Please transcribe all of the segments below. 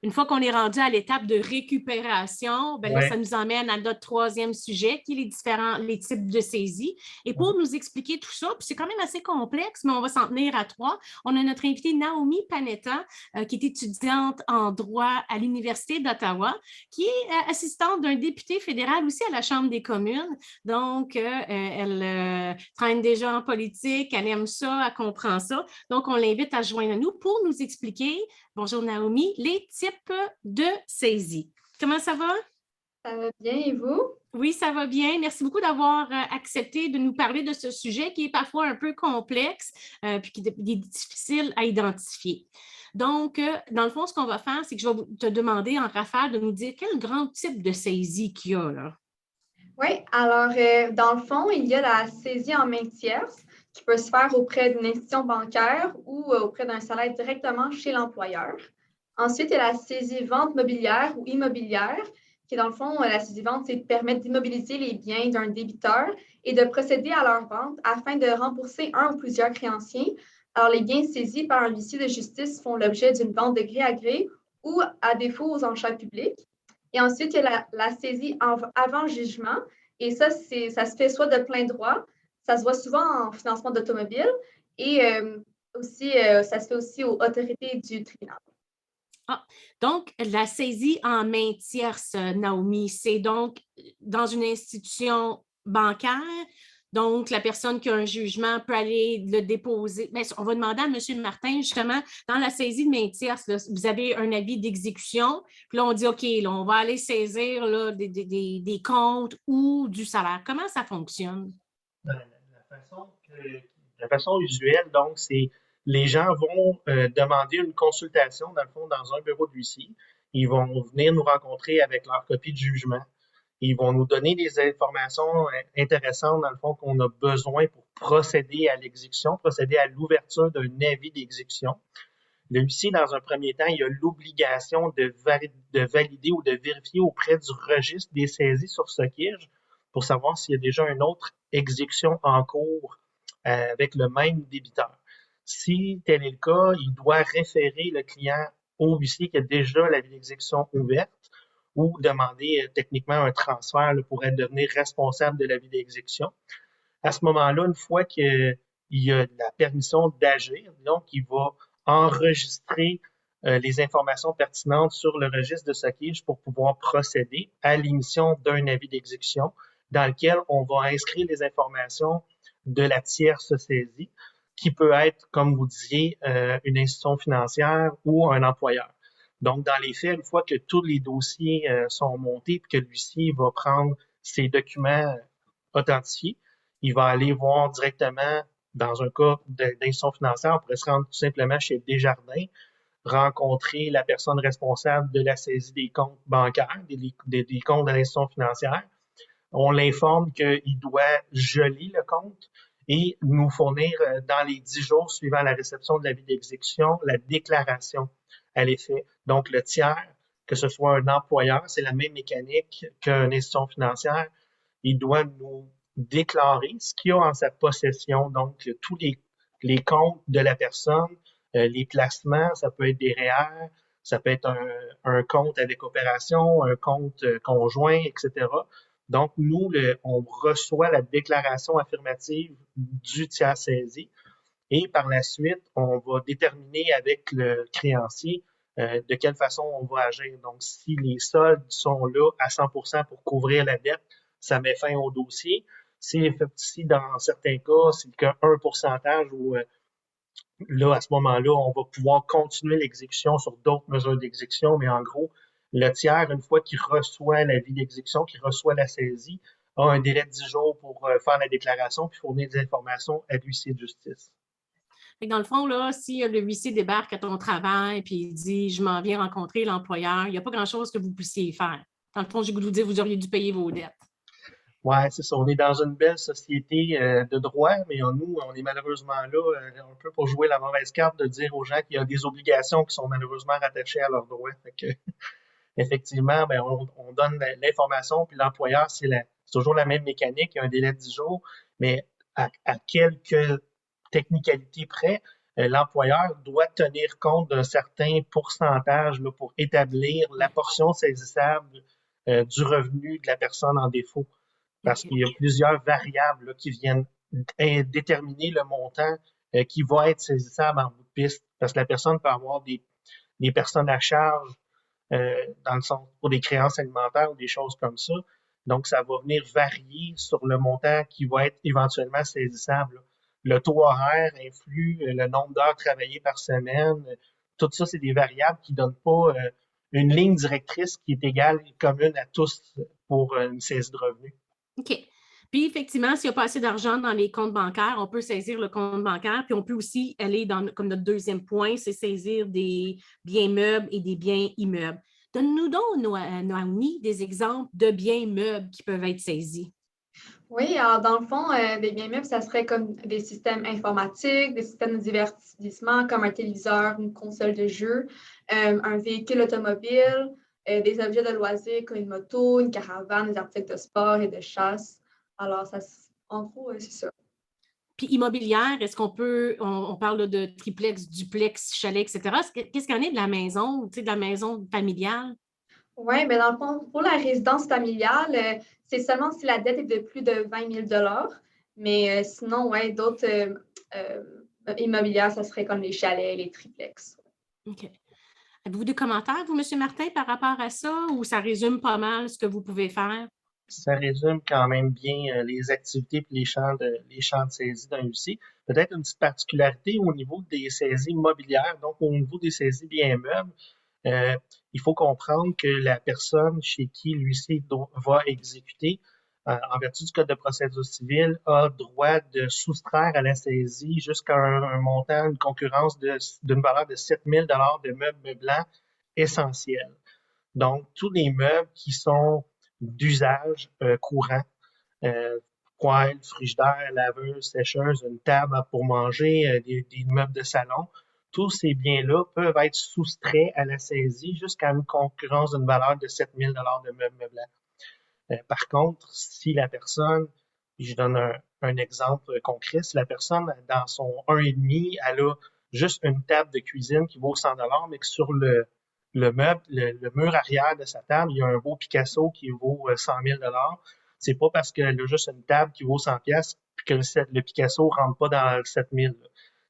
Une fois qu'on est rendu à l'étape de récupération, ben là, ça Ouais. nous emmène à notre troisième sujet, qui est les types de saisie. Et pour nous expliquer tout ça, puis c'est quand même assez complexe, mais on va s'en tenir à trois, on a notre invitée Naomi Panetta, qui est étudiante en droit à l'Université d'Ottawa, qui est assistante d'un député fédéral aussi à la Chambre des communes. Donc, elle traîne déjà en politique, elle aime ça, elle comprend ça. Donc, on l'invite à se joindre à nous pour nous expliquer, bonjour Naomi, les types de saisie. Comment ça va? Ça va bien et vous? Oui, ça va bien. Merci beaucoup d'avoir accepté de nous parler de ce sujet qui est parfois un peu complexe puis qui est difficile à identifier. Donc, dans le fond, ce qu'on va faire, c'est que je vais te demander en rafale de nous dire quel grand type de saisie qu'il y a là. Oui, alors dans le fond, il y a la saisie en main tierce qui peut se faire auprès d'une institution bancaire ou auprès d'un salaire directement chez l'employeur. Ensuite, il y a la saisie vente mobilière ou immobilière, qui est dans le fond, la saisie vente, c'est de permettre d'immobiliser les biens d'un débiteur et de procéder à leur vente afin de rembourser un ou plusieurs créanciers. Alors, les biens saisis par un huissier de justice font l'objet d'une vente de gré à gré ou, à défaut, aux enchères publiques. Et ensuite, il y a la saisie avant jugement. Et ça se fait soit de plein droit, ça se voit souvent en financement d'automobile, et aussi, ça se fait aussi aux autorités du tribunal. Ah, donc, la saisie en main tierce, Naomi, c'est donc dans une institution bancaire. Donc, la personne qui a un jugement peut aller le déposer. Mais on va demander à M. Martin, justement, dans la saisie de main tierce, là, vous avez un avis d'exécution. Puis là, on dit, OK, là, on va aller saisir là, des comptes ou du salaire. Comment ça fonctionne? La façon usuelle, donc, c'est les gens vont demander une consultation, dans le fond, dans un bureau d'huissier. Ils vont venir nous rencontrer avec leur copie de jugement. Ils vont nous donner des informations intéressantes, dans le fond, qu'on a besoin pour procéder à l'exécution, procéder à l'ouverture d'un avis d'exécution. Le huissier, dans un premier temps, il a l'obligation de valider ou de vérifier auprès du registre des saisies sur Socige pour savoir s'il y a déjà une autre exécution en cours avec le même débiteur. Si tel est le cas, il doit référer le client au huissier qui a déjà l'avis d'exécution ouverte ou demander techniquement un transfert là, pour devenir responsable de l'avis d'exécution. À ce moment-là, une fois qu'il y a la permission d'agir, donc il va enregistrer les informations pertinentes sur le registre de Socige pour pouvoir procéder à l'émission d'un avis d'exécution dans lequel on va inscrire les informations de la tierce saisie, qui peut être, comme vous disiez, une institution financière ou un employeur. Donc, dans les faits, une fois que tous les dossiers sont montés et que l'huissier va prendre ces documents authentifiés, il va aller voir directement, dans un cas d'institution financière, on pourrait se rendre tout simplement chez Desjardins, rencontrer la personne responsable de la saisie des comptes bancaires, des comptes de l'institution financière. On l'informe qu'il doit geler le compte et nous fournir dans les 10 jours suivant la réception de l'avis d'exécution la déclaration à l'effet. Donc, le tiers, que ce soit un employeur, c'est la même mécanique qu'une institution financière, il doit nous déclarer ce qu'il a en sa possession, donc tous les comptes de la personne, les placements, ça peut être des REER, ça peut être un compte avec opération, un compte conjoint, etc. Donc, nous, on reçoit la déclaration affirmative du tiers saisi et par la suite, on va déterminer avec le créancier de quelle façon on va agir. Donc, si les soldes sont là à 100% pour couvrir la dette, ça met fin au dossier. Si dans certains cas, c'est qu'un pourcentage où là, à ce moment-là, on va pouvoir continuer l'exécution sur d'autres mesures d'exécution, mais en gros, le tiers, une fois qu'il reçoit l'avis d'exécution, qu'il reçoit la saisie, a un délai de 10 jours pour faire la déclaration puis fournir des informations à l'huissier de justice. Dans le fond, là, si le huissier débarque à ton travail et il dit je m'en viens rencontrer l'employeur, il n'y a pas grand-chose que vous puissiez faire. Dans le fond, j'ai goût de vous dire vous auriez dû payer vos dettes. Ouais, c'est ça. On est dans une belle société de droit, mais nous, on est malheureusement là un peu pour jouer la mauvaise carte de dire aux gens qu'il y a des obligations qui sont malheureusement rattachées à leurs droits. Fait que, effectivement, ben, on donne l'information, puis l'employeur, c'est toujours la même mécanique, il y a un délai de 10 jours, mais à quelques technicalités près, l'employeur doit tenir compte d'un certain pourcentage là, pour établir la portion saisissable du revenu de la personne en défaut. Parce qu'il y a plusieurs variables là, qui viennent déterminer le montant qui va être saisissable en bout de piste. Parce que la personne peut avoir des personnes à charge dans le sens pour des créances alimentaires ou des choses comme ça. Donc, ça va venir varier sur le montant qui va être éventuellement saisissable, là. Le taux horaire influe, le nombre d'heures travaillées par semaine. Tout ça, c'est des variables qui ne donnent pas une ligne directrice qui est égale et commune à tous pour une saisie de revenus. OK. Puis, effectivement, s'il n'y a pas assez d'argent dans les comptes bancaires, on peut saisir le compte bancaire, puis on peut aussi aller comme notre deuxième point, c'est saisir des biens meubles et des biens immeubles. Donne-nous donc, Naomi, des exemples de biens meubles qui peuvent être saisis. Oui, alors dans le fond, des biens meubles, ça serait comme des systèmes informatiques, des systèmes de divertissement comme un téléviseur, une console de jeu, un véhicule automobile, des objets de loisirs comme une moto, une caravane, des articles de sport et de chasse. Alors, en gros, c'est ça. Puis immobilière, est-ce qu'on peut, on parle là, de triplex, duplex, chalet, etc. Qu'est-ce qu'il y en est de la maison, de la maison familiale? Oui, mais dans le fond, pour la résidence familiale, c'est seulement si la dette est de plus de 20 000 $. Mais sinon, ouais, d'autres immobilières, ça serait comme les chalets, les triplex. OK. Avez-vous des commentaires, vous, M. Martin, par rapport à ça, ou ça résume pas mal ce que vous pouvez faire? Ça résume quand même bien les activités et les champs de saisie d'un huissier. Peut-être une petite particularité au niveau des saisies immobilières, donc au niveau des saisies biens meubles. Il faut comprendre que la personne chez qui l'huissier va exécuter, en vertu du Code de procédure civile, a droit de soustraire à la saisie jusqu'à un montant, une concurrence d'une valeur de 7 000 $ de meubles meublants essentiels. Donc, tous les meubles qui sont d'usage courant, poêle, frigidaire, laveuse, sécheuse, une table pour manger, des meubles de salon, tous ces biens-là peuvent être soustraits à la saisie jusqu'à une concurrence d'une valeur de 7 000 $ de meubles meublants. Par contre, si la personne, je donne un exemple concret, si la personne, dans son 1,5, elle a juste une table de cuisine qui vaut 100 $, mais que sur le meuble, le mur arrière de sa table, il y a un beau Picasso qui vaut 100 000 $. C'est pas parce qu'elle a juste une table qui vaut 100 pièces que le Picasso rentre pas dans le 7 000.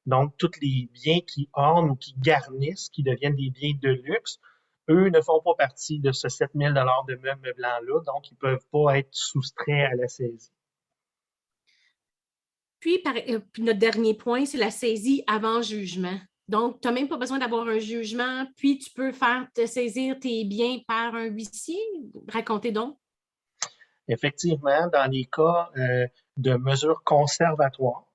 Donc, tous les biens qui ornent ou qui garnissent, qui deviennent des biens de luxe, eux ne font pas partie de ce 7 000 $ de meubles blancs-là, donc ils ne peuvent pas être soustraits à la saisie. Puis, puis notre dernier point, c'est la saisie avant jugement. Donc, tu n'as même pas besoin d'avoir un jugement, puis tu peux faire te saisir tes biens par un huissier. Racontez donc. Effectivement, dans les cas de mesures conservatoires,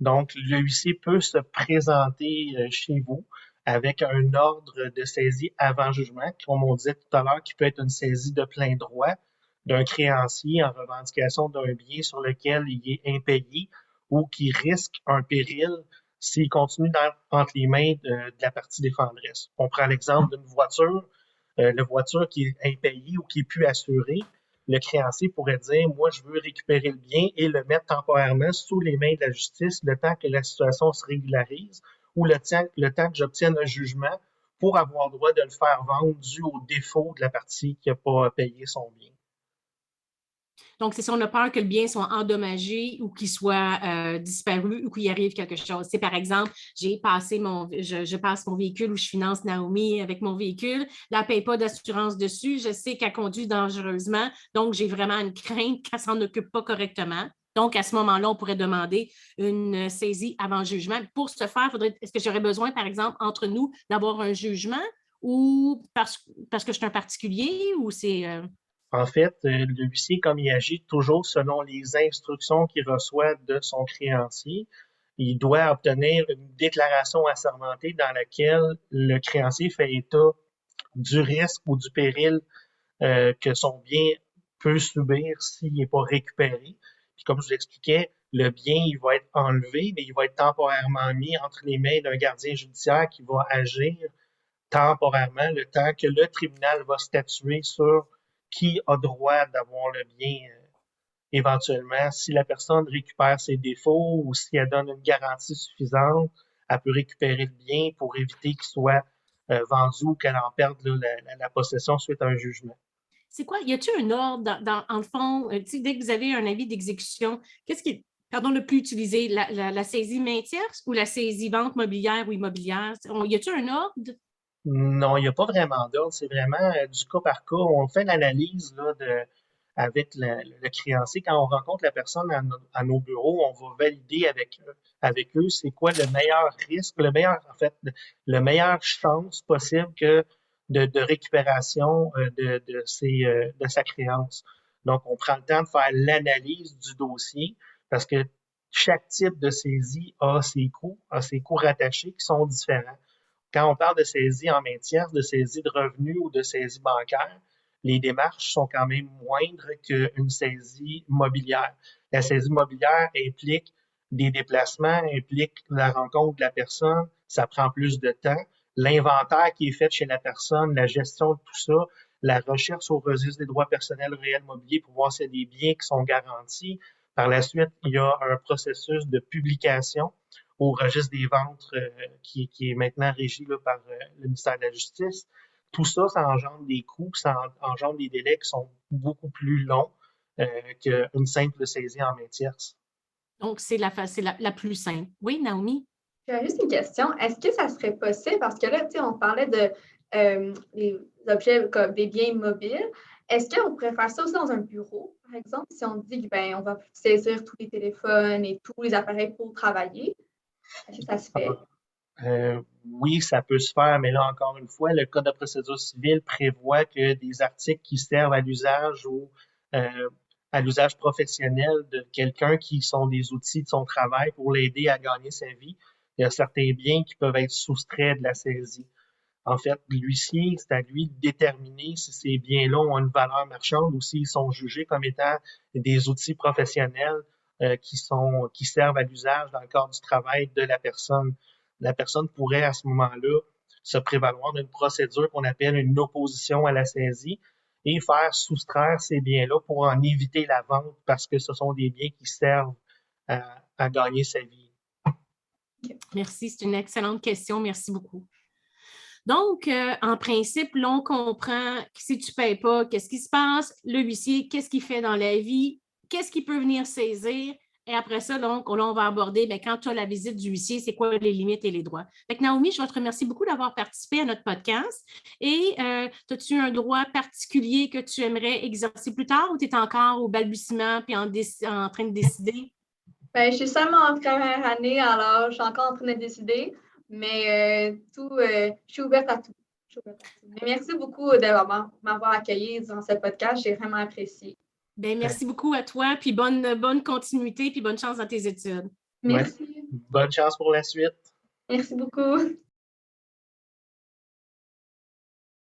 donc le huissier peut se présenter chez vous avec un ordre de saisie avant jugement, comme on disait tout à l'heure, qui peut être une saisie de plein droit d'un créancier en revendication d'un bien sur lequel il est impayé ou qui risque un péril s'il continue entre les mains de la partie défenderesse. On prend l'exemple d'une voiture, la voiture qui est impayée ou qui est plus assurée. Le créancier pourrait dire, moi, je veux récupérer le bien et le mettre temporairement sous les mains de la justice le temps que la situation se régularise ou le temps que j'obtienne un jugement pour avoir droit de le faire vendre dû au défaut de la partie qui n'a pas payé son bien. Donc, c'est si on a peur que le bien soit endommagé ou qu'il soit disparu ou qu'il y arrive quelque chose. C'est par exemple, je passe mon véhicule ou je finance Naomi avec mon véhicule, là, elle ne paye pas d'assurance dessus, je sais qu'elle conduit dangereusement, donc j'ai vraiment une crainte qu'elle ne s'en occupe pas correctement. Donc, à ce moment-là, on pourrait demander une saisie avant jugement. Pour ce faire, est-ce que j'aurais besoin, par exemple, entre nous, d'avoir un jugement ou parce que je suis un particulier ou c'est... En fait, le huissier, comme il agit toujours selon les instructions qu'il reçoit de son créancier, il doit obtenir une déclaration assermentée dans laquelle le créancier fait état du risque ou du péril que son bien peut subir s'il n'est pas récupéré. Puis comme je vous l'expliquais, le bien, il va être enlevé, mais il va être temporairement mis entre les mains d'un gardien judiciaire qui va agir temporairement le temps que le tribunal va statuer sur qui a droit d'avoir le bien éventuellement. Si la personne récupère ses défauts ou si elle donne une garantie suffisante, elle peut récupérer le bien pour éviter qu'il soit vendu ou qu'elle en perde là, la possession suite à un jugement. C'est quoi? Y a-t-il un ordre en le fond, dès que vous avez un avis d'exécution, qu'est-ce qui est, pardon, le plus utilisé? La saisie main tierce ou la saisie vente mobilière ou immobilière? Y a-t-il un ordre? Non, il n'y a pas vraiment d'ordre, c'est vraiment du cas par cas. On fait l'analyse là, avec le créancier. Quand on rencontre la personne à nos bureaux, on va valider avec eux c'est quoi le meilleur risque, le meilleure chance possible que de récupération de sa créance. Donc, on prend le temps de faire l'analyse du dossier parce que chaque type de saisie a ses coûts rattachés qui sont différents. Quand on parle de saisie en main tierce, de saisie de revenus ou de saisie bancaire, les démarches sont quand même moindres qu'une saisie mobilière. La saisie mobilière implique des déplacements, implique la rencontre de la personne, ça prend plus de temps. L'inventaire qui est fait chez la personne, la gestion de tout ça, la recherche au registre des droits personnels réels mobiliers pour voir s'il y a des biens qui sont garantis. Par la suite, il y a un processus de publication au registre des ventes qui est maintenant régi là, par le ministère de la Justice. Tout ça, ça engendre des coûts, ça engendre des délais qui sont beaucoup plus longs qu'une simple saisie en main tierce. Donc, c'est la plus simple. Oui, Naomi? J'avais juste une question. Est-ce que ça serait possible, parce que là, on parlait de des objets comme des biens immobiles. Est-ce qu'on pourrait faire ça aussi dans un bureau, par exemple, si on dit qu'on va saisir tous les téléphones et tous les appareils pour travailler? Est-ce que ça se fait? Oui, ça peut se faire, mais là, encore une fois, le Code de procédure civile prévoit que des articles qui servent à l'usage ou à l'usage professionnel de quelqu'un qui sont des outils de son travail pour l'aider à gagner sa vie, il y a certains biens qui peuvent être soustraits de la saisie. En fait, l'huissier, c'est à lui de déterminer si ces biens-là ont une valeur marchande ou s'ils sont jugés comme étant des outils professionnels qui servent à l'usage dans le cadre du travail de la personne. La personne pourrait à ce moment-là se prévaloir d'une procédure qu'on appelle une opposition à la saisie et faire soustraire ces biens-là pour en éviter la vente parce que ce sont des biens qui servent à gagner sa vie. Merci, c'est une excellente question. Merci beaucoup. Donc, en principe, là, on comprend que si tu ne payes pas, qu'est-ce qui se passe? Le huissier, qu'est-ce qu'il fait dans la vie? Qu'est-ce qu'il peut venir saisir? Et après ça, donc, là, on va aborder, bien, quand tu as la visite du huissier, c'est quoi les limites et les droits. Fait que Naomi, je te remercie beaucoup d'avoir participé à notre podcast. Et as-tu un droit particulier que tu aimerais exercer plus tard ou tu es encore au balbutiement puis en train de décider? Bien, je suis seulement en première année, alors je suis encore en train de décider, mais je suis ouverte à tout. Mais merci beaucoup de m'avoir accueillie dans ce podcast. J'ai vraiment apprécié. Bien, merci beaucoup à toi, puis bonne continuité, puis bonne chance dans tes études. Merci. Ouais. Bonne chance pour la suite. Merci beaucoup.